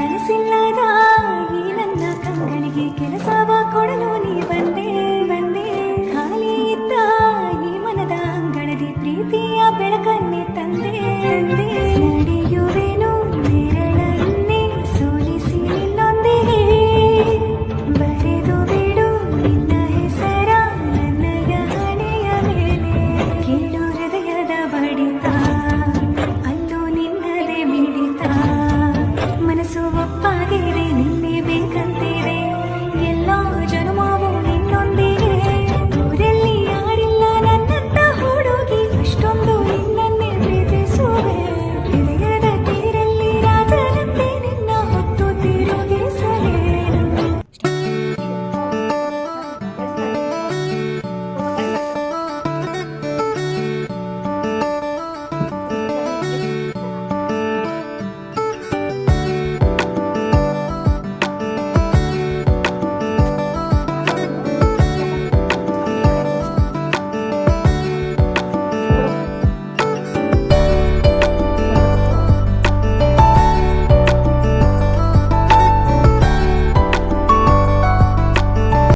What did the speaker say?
ಕನಸಿಲ್ಲದ ಈ ನನ್ನ ಕಂಗಳಿಗೆ ಕೆಲಸವ ಕೊಡಲು ನೀ ಬಂದೆ ಬಂದೆ. ಖಾಲಿ ಇದ್ದ ಈ ಮನದ ಅಂಗಳದಿ ಪ್ರೀತಿಯ ಬೆಳಕನ್ನೇ ತಂದೆ ತಂದೆ. ನಡೆಯುವೆನು ನೆರಳನ್ನೇ ಸೋಲಿಸಿ ನಿನ್ನೊಂದಿಗೆ, ಬರೆದು ಬಿಡು ನಿನ್ನ ಹೆಸರ ನನ್ನಯ ಹಣೆಯ ಮೇಲೆ. ಕೇಳು ಹೃದಯದ ಬಡಿತ, ಅಲ್ಲೂ ನಿನ್ನದೇ ಮಿಡಿತ, ಮನಸ್ಸು